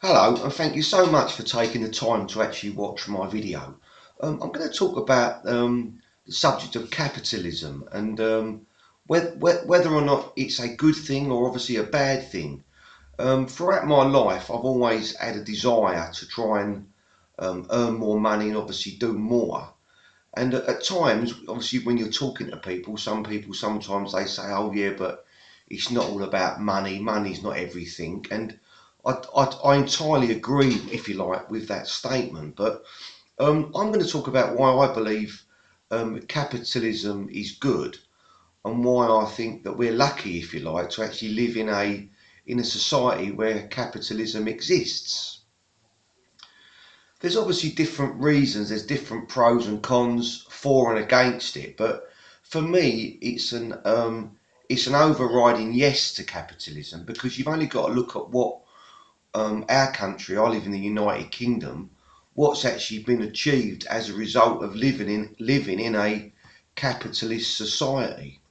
Hello, and thank you so much for taking the time to actually watch my video. I'm going to talk about the subject of capitalism and whether or not it's a good thing or obviously a bad thing. Throughout my life, I've always had a desire to try and earn more money and obviously do more. And at times, obviously, when you're talking to people, some people sometimes they say, "Oh yeah, but it's not all about money. Money's not everything." And I entirely agree, if you like, with that statement. But I'm going to talk about why I believe capitalism is good and why I think that we're lucky, if you like, to actually live in a society where capitalism exists. There's obviously different reasons, there's different pros and cons for and against it, but for me, it's an overriding yes to capitalism because you've only got to look at what our country. I live in the United Kingdom. What's actually been achieved as a result of living in a capitalist society?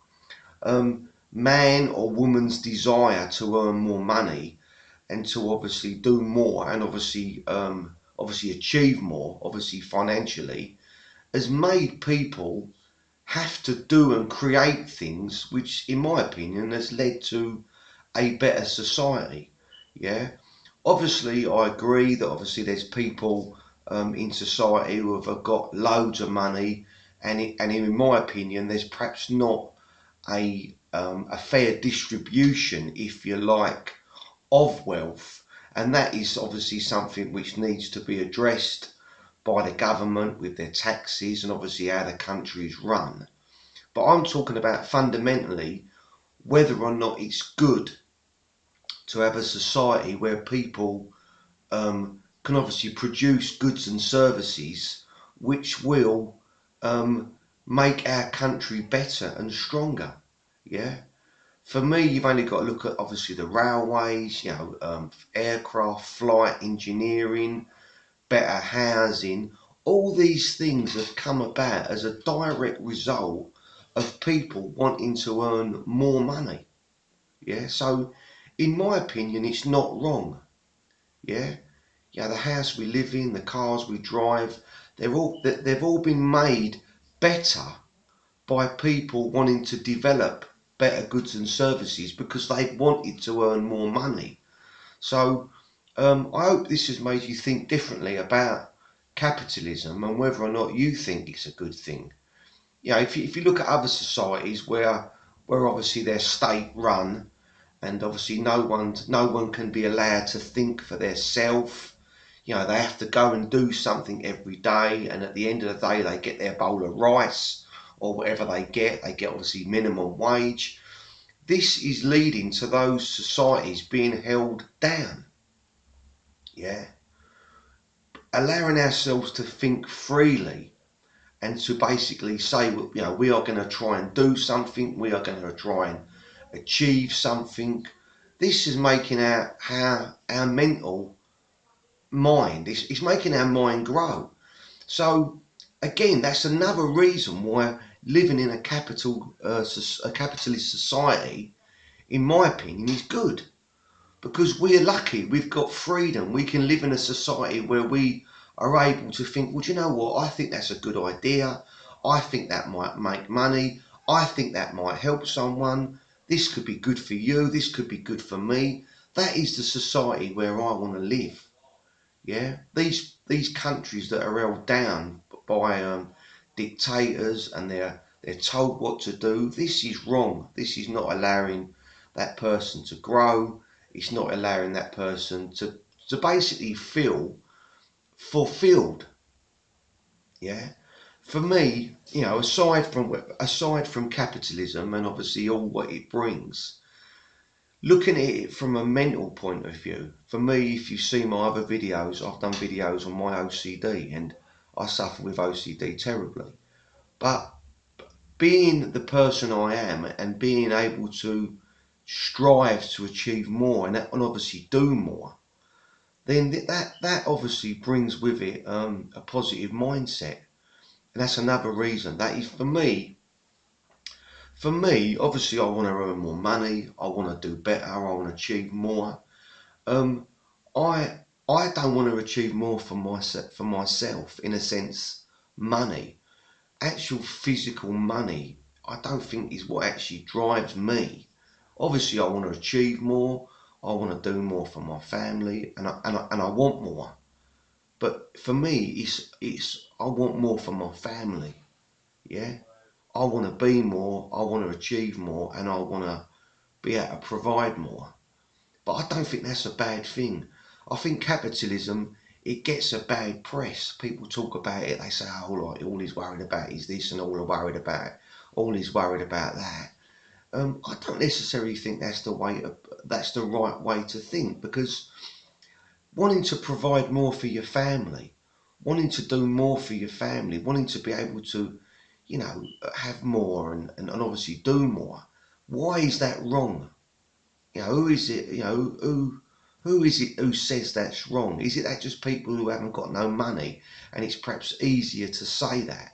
Man or woman's desire to earn more money and to obviously do more and obviously achieve more, obviously financially, has made people have to do and create things which, in my opinion, has led to a better society. Yeah, obviously, I agree that obviously there's people in society who have got loads of money, and in my opinion, there's perhaps not a fair distribution, if you like, of wealth, and that is obviously something which needs to be addressed by the government with their taxes and obviously how the country is run. But I'm talking about fundamentally whether or not it's good to have a society where people can obviously produce goods and services which will make our country better and stronger. Yeah. For me, you've only got to look at obviously the railways, aircraft, flight engineering, better housing. All these things have come about as a direct result of people wanting to earn more money. Yeah, so in my opinion, it's not wrong. Yeah, yeah, the house we live in, the cars we drive, they've all been made better by people wanting to develop better goods and services because they wanted to earn more money. So I hope this has made you think differently about capitalism and whether or not you think it's a good thing. You know, if you look at other societies where obviously they're state run and obviously no one can be allowed to think for their self. You know, they have to go and do something every day, and at the end of the day, they get their bowl of rice or whatever they get. They get obviously minimum wage. This is leading to those societies being held down. Yeah, allowing ourselves to think freely and to basically say, we are going to try and do something. We are going to try and achieve something. This is making our mental mind. It's making our mind grow. So again, that's another reason why living in a capitalist society, in my opinion, is good because we're lucky. We've got freedom. We can live in a society where we are able to think, well, do you know what? I think that's a good idea. I think that might make money. I think that might help someone. This could be good for you. This could be good for me. That is the society where I want to live. Yeah, these countries that are held down by dictators and they're told what to do. This is wrong. This is not allowing that person to grow. It's not allowing that person to basically feel fulfilled. Yeah, for me, aside from capitalism and obviously all what it brings, looking at it from a mental point of view, for me, if you see my other videos, I've done videos on my OCD and I suffer with OCD terribly. But being the person I am and being able to strive to achieve more and obviously do more, then that obviously brings with it a positive mindset. And that's another reason. That is for me, obviously I want to earn more money, I want to do better, I want to achieve more. Um, I I don't want to achieve more for myself in a sense. Money, actual physical money, I don't think is what actually drives me. Obviously, I want to achieve more. I want to do more for my family, and I want more. But for me, it's I want more for my family. Yeah, I want to be more. I want to achieve more, and I want to be able to provide more. But I don't think that's a bad thing. I think capitalism, it gets a bad press. People talk about it. They say, "Oh, like, all he's worried about is this, and all he's worried about that." I don't necessarily think that's the right way to think, because wanting to provide more for your family, wanting to do more for your family, wanting to be able to, have more and obviously do more. Why is that wrong? Who is it? Who is it who says that's wrong? Is it that just people who haven't got no money, and it's perhaps easier to say that?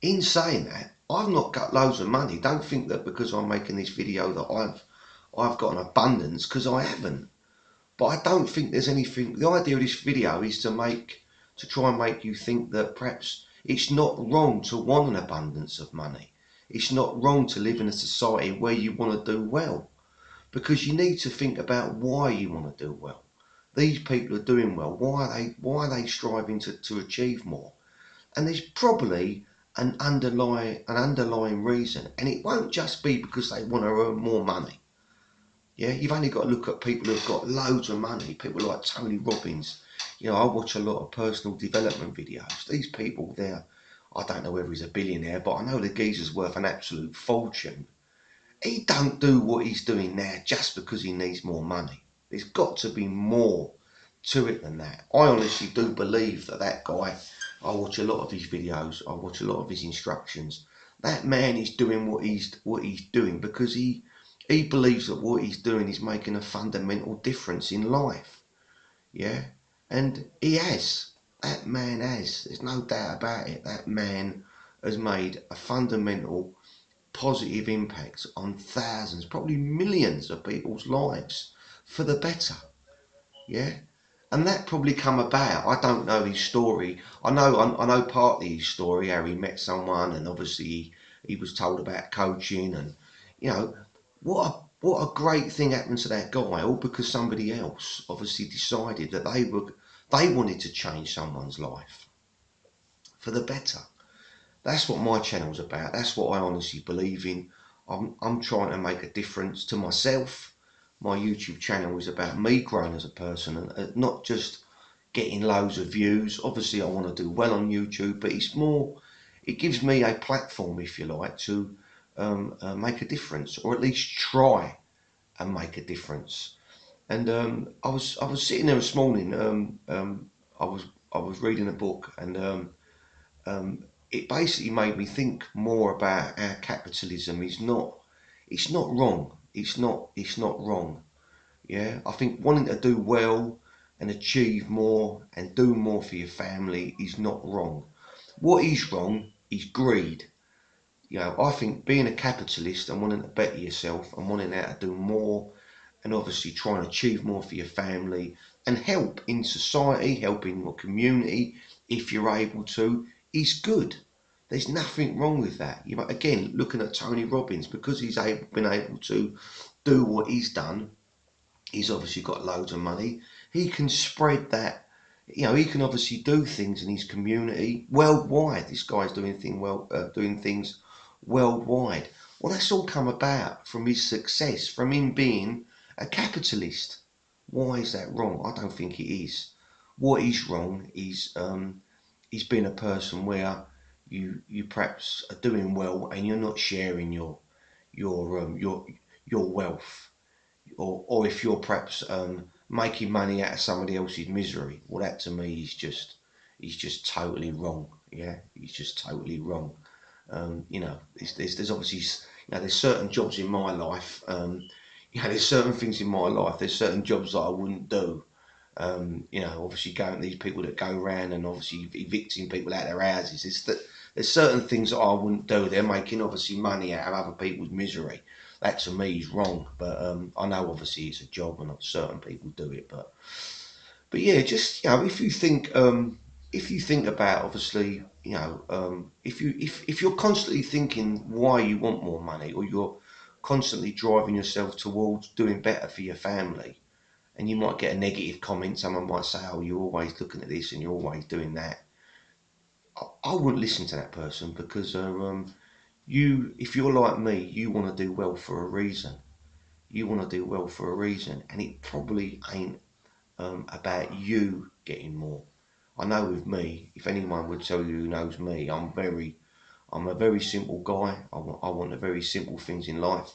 In saying that, I've not got loads of money. Don't think that because I'm making this video that I've got an abundance, because I haven't. But I don't think there's anything. The idea of this video is to try and make you think that perhaps it's not wrong to want an abundance of money. It's not wrong to live in a society where you want to do well, because you need to think about why you want to do well. These people are doing well. Why are they striving to achieve more? And there's probably an underlying reason, and it won't just be because they want to earn more money. Yeah, you've only got to look at people who've got loads of money, people like Tony Robbins. I watch a lot of personal development videos. These people there, I don't know whether he's a billionaire, but I know the geezer's worth an absolute fortune. He don't do what he's doing now just because he needs more money. There's got to be more to it than that. I honestly do believe that guy, I watch a lot of his videos, I watch a lot of his instructions. That man is doing what he's doing because he believes that what he's doing is making a fundamental difference in life. Yeah? And he has. That man has. There's no doubt about it. That man has made a fundamental positive impact on thousands, probably millions of people's lives for the better. Yeah? And that probably come about. I don't know his story. I know partly his story, how he met someone, and obviously he was told about coaching, and you know what a great thing happened to that guy, all because somebody else obviously decided that they wanted to change someone's life for the better. That's what my channel's about. That's what I honestly believe in. I'm trying to make a difference to myself. My YouTube channel is about me growing as a person, and not just getting loads of views. Obviously, I want to do well on YouTube, but it gives me a platform, if you like, to make a difference, or at least try and make a difference. And I was sitting there this morning. I was reading a book, and it basically made me think more about how capitalism is not. It's not wrong. It's not wrong. Yeah, I think wanting to do well and achieve more and do more for your family is not wrong. What is wrong is greed. I think being a capitalist and wanting to better yourself and wanting how to do more, and obviously trying to achieve more for your family and help in society, help in your community if you're able to, is good. There's nothing wrong with that. Again, looking at Tony Robbins, because been able to do what he's done, he's obviously got loads of money. He can spread that. He can obviously do things in his community worldwide. This guy's doing things worldwide. Well, that's all come about from his success, from him being a capitalist. Why is that wrong? I don't think it is. What is wrong is being a person where you perhaps are doing well and you're not sharing your wealth, or if you're perhaps making money out of somebody else's misery. Well, that to me is just totally wrong. Yeah, he's just totally wrong. There's obviously, there's certain jobs in my life. There's certain things in my life. There's certain jobs that I wouldn't do. Obviously going these people that go around and obviously evicting people out of their houses. There's certain things that I wouldn't do. They're making obviously money out of other people's misery. That to me is wrong. But I know obviously it's a job and certain people do it. But But yeah, just if you think about, obviously, if you're constantly thinking why you want more money, or you're constantly driving yourself towards doing better for your family, and you might get a negative comment. Someone might say, "Oh, you're always looking at this and you're always doing that." I wouldn't listen to that person, because if you're like me, you want to do well for a reason. You want to do well for a reason, and it probably ain't about you getting more. I know with me, if anyone would tell you who knows me, I'm a very simple guy. I want the very simple things in life.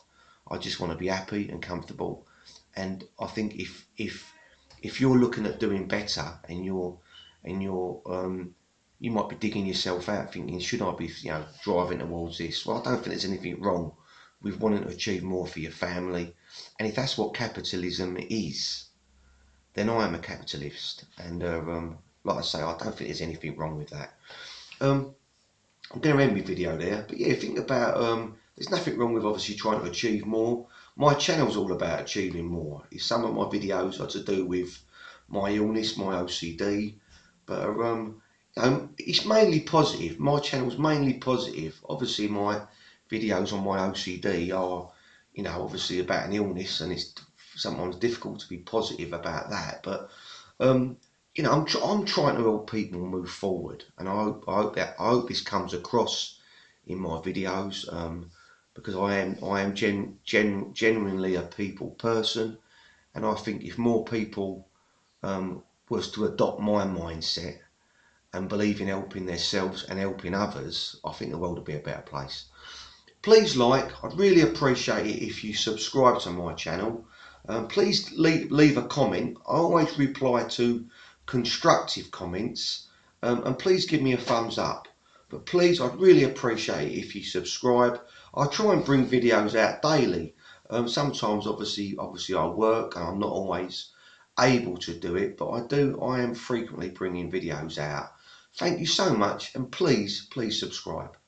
I just want to be happy and comfortable. And I think if you're looking at doing better, and you might be digging yourself out, thinking, should I be driving towards this? Well, I don't think there's anything wrong with wanting to achieve more for your family. And if that's what capitalism is, then I am a capitalist. And like I say, I don't think there's anything wrong with that. Um, I'm going to end my video there, but yeah, think about there's nothing wrong with obviously trying to achieve more. My channel's all about achieving more. Some of my videos are to do with my illness, my OCD, but it's mainly positive. My channel's mainly positive. Obviously, my videos on my OCD are, obviously about an illness, and it's sometimes difficult to be positive about that. But um, I'm trying to help people move forward, and I hope this comes across in my videos, because I am genuinely a people person, and I think if more people was to adopt my mindset and believe in helping themselves and helping others, I think the world would be a better place. Please I'd really appreciate it if you subscribe to my channel. Please leave a comment. I always reply to constructive comments, and please give me a thumbs up. But please, I'd really appreciate it if you subscribe. I try and bring videos out daily. Sometimes obviously I work and I'm not always able to do it, but I am frequently bringing videos out. Thank you so much, and please subscribe.